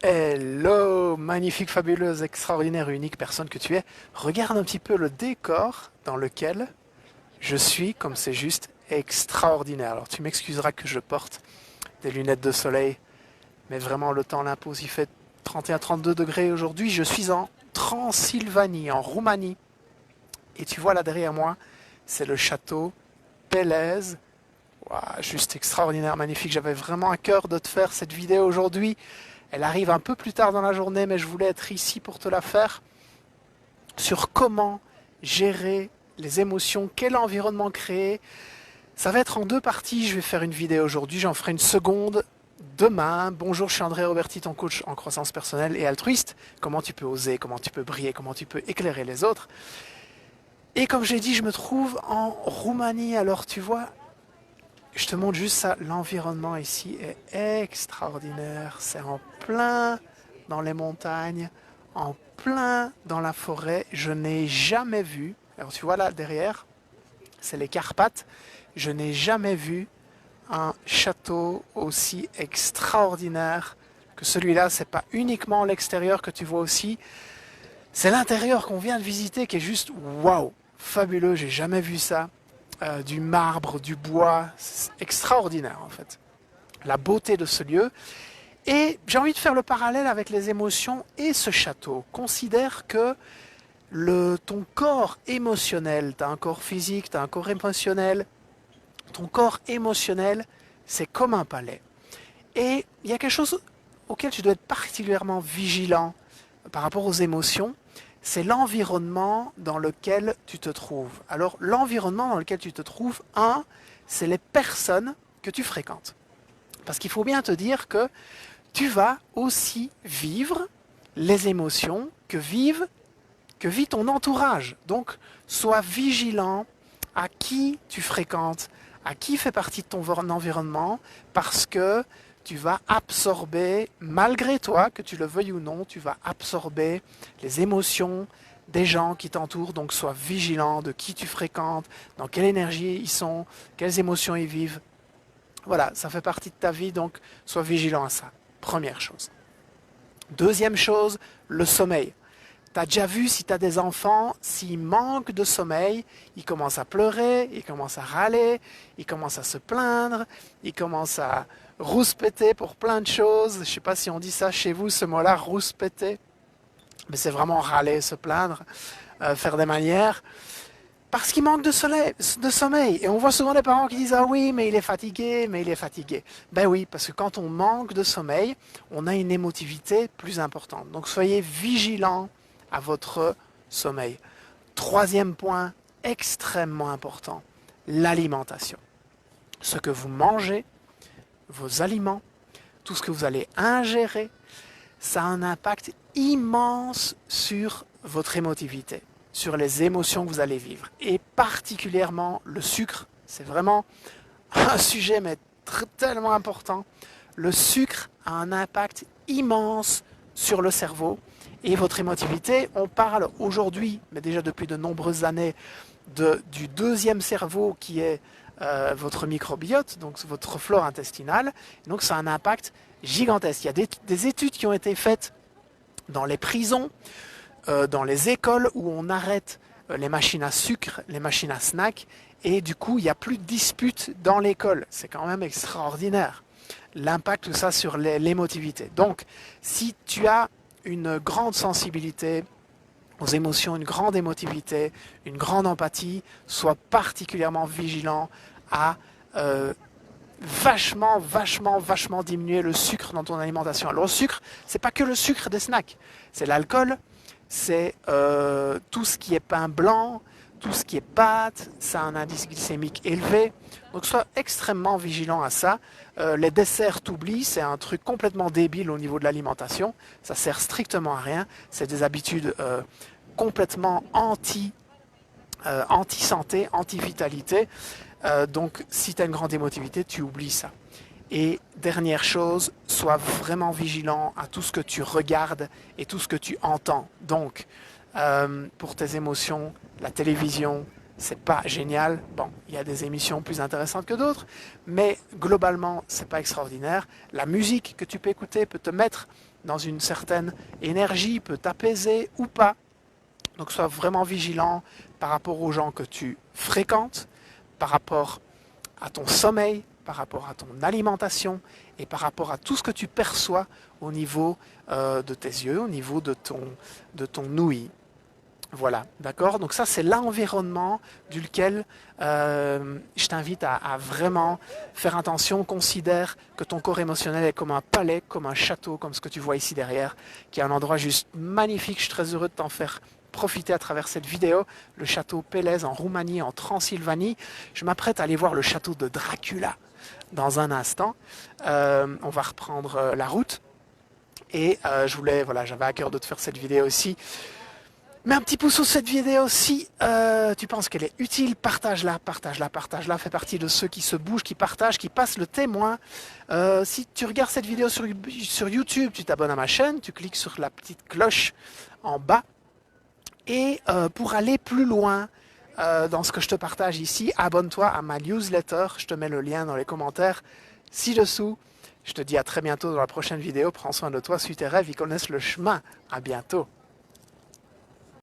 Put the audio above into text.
Hello, magnifique, fabuleuse, extraordinaire, unique personne que tu es. Regarde un petit peu le décor dans lequel je suis, comme c'est juste extraordinaire. Alors tu m'excuseras que je porte des lunettes de soleil, mais vraiment le temps l'impose. Il fait 31-32 degrés aujourd'hui. Je suis en Transylvanie, en Roumanie. Et tu vois là derrière moi, c'est le château Pélez. Ouah, juste extraordinaire, magnifique. J'avais vraiment à cœur de te faire cette vidéo aujourd'hui. Elle arrive un peu plus tard dans la journée, mais je voulais être ici pour te la faire sur comment gérer les émotions, quel environnement créer. Ça va être en deux parties. Je vais faire une vidéo aujourd'hui, j'en ferai une seconde demain. Bonjour, je suis André Roberti, ton coach en croissance personnelle et altruiste. Comment tu peux oser, comment tu peux briller, comment tu peux éclairer les autres. Et comme j'ai dit, je me trouve en Roumanie. Alors tu vois, je te montre juste ça. L'environnement ici est extraordinaire. C'est en plein dans les montagnes, en plein dans la forêt. Je n'ai jamais vu, alors tu vois là derrière, c'est les Carpates. Je n'ai jamais vu un château aussi extraordinaire que celui-là. C'est pas uniquement l'extérieur que tu vois aussi, c'est l'intérieur qu'on vient de visiter qui est juste waouh, fabuleux. J'ai jamais vu ça. Du marbre, du bois, c'est extraordinaire en fait. La beauté de ce lieu. Et j'ai envie de faire le parallèle avec les émotions et ce château. Considère que ton corps émotionnel, tu as un corps physique, tu as un corps émotionnel, ton corps émotionnel, c'est comme un palais. Et il y a quelque chose auquel tu dois être particulièrement vigilant par rapport aux émotions, c'est l'environnement dans lequel tu te trouves. Alors l'environnement dans lequel tu te trouves, c'est les personnes que tu fréquentes. Parce qu'il faut bien te dire que tu vas aussi vivre les émotions que vit ton entourage. Donc sois vigilant à qui tu fréquentes, à qui fait partie de ton environnement, parce que tu vas absorber, malgré toi, que tu le veuilles ou non, tu vas absorber les émotions des gens qui t'entourent. Donc sois vigilant de qui tu fréquentes, dans quelle énergie ils sont, quelles émotions ils vivent. Voilà, ça fait partie de ta vie, donc sois vigilant à ça. Première chose. Deuxième chose, le sommeil. Tu as déjà vu, si tu as des enfants, s'ils manquent de sommeil, ils commencent à pleurer, ils commencent à râler, ils commencent à se plaindre, ils commencent à rouspéter pour plein de choses. Je ne sais pas si on dit ça chez vous, ce mot-là, rouspéter. Mais c'est vraiment râler, se plaindre, faire des manières. Parce qu'il manque de sommeil. Et on voit souvent des parents qui disent « Ah oui, mais il est fatigué, mais il est fatigué. » Ben oui, parce que quand on manque de sommeil, on a une émotivité plus importante. Donc soyez vigilants à votre sommeil. Troisième point extrêmement important, l'alimentation. Ce que vous mangez, vos aliments, tout ce que vous allez ingérer, ça a un impact immense sur votre émotivité, sur les émotions que vous allez vivre. Et particulièrement le sucre, c'est vraiment un sujet mais tellement important. Le sucre a un impact immense sur le cerveau et votre émotivité. On parle aujourd'hui, mais déjà depuis de nombreuses années, du deuxième cerveau qui est votre microbiote, donc votre flore intestinale. Donc ça a un impact gigantesque. Il y a des études qui ont été faites dans les prisons, dans les écoles où on arrête les machines à sucre, les machines à snack, et du coup il n'y a plus de disputes dans l'école. C'est quand même extraordinaire l'impact de ça sur l'émotivité. Donc si tu as une grande sensibilité aux émotions, une grande émotivité, une grande empathie, sois particulièrement vigilant à vachement diminuer le sucre dans ton alimentation. Alors le sucre, c'est pas que le sucre des snacks, c'est l'alcool, c'est tout ce qui est pain blanc, tout ce qui est pâtes, ça a un indice glycémique élevé. Donc sois extrêmement vigilant à ça. Les desserts, t'oublies, c'est un truc complètement débile au niveau de l'alimentation. Ça sert strictement à rien. C'est des habitudes complètement anti-santé, anti-vitalité. Donc si tu as une grande émotivité, tu oublies ça. Et dernière chose, sois vraiment vigilant à tout ce que tu regardes et tout ce que tu entends. Donc, pour tes émotions, la télévision, c'est pas génial. Bon, il y a des émissions plus intéressantes que d'autres, mais globalement, c'est pas extraordinaire. La musique que tu peux écouter peut te mettre dans une certaine énergie, peut t'apaiser ou pas. Donc sois vraiment vigilant par rapport aux gens que tu fréquentes, par rapport à ton sommeil, par rapport à ton alimentation et par rapport à tout ce que tu perçois au niveau de tes yeux, au niveau de ton ouïe. Voilà, d'accord. Donc ça, c'est l'environnement duquel je t'invite à vraiment faire attention. Considère que ton corps émotionnel est comme un palais, comme un château, comme ce que tu vois ici derrière, qui est un endroit juste magnifique. Je suis très heureux de t'en faire profiter à travers cette vidéo. Le château Pélez en Roumanie, en Transylvanie. Je m'apprête à aller voir le château de Dracula dans un instant. On va reprendre la route. Et j'avais à cœur de te faire cette vidéo aussi. Mets un petit pouce sur cette vidéo si tu penses qu'elle est utile, partage-la, partage-la, partage-la, fais partie de ceux qui se bougent, qui partagent, qui passent le témoin. Si tu regardes cette vidéo sur YouTube, tu t'abonnes à ma chaîne, tu cliques sur la petite cloche en bas. Et pour aller plus loin dans ce que je te partage ici, abonne-toi à ma newsletter, je te mets le lien dans les commentaires ci-dessous. Je te dis à très bientôt dans la prochaine vidéo, prends soin de toi, suis tes rêves, ils connaissent le chemin. À bientôt.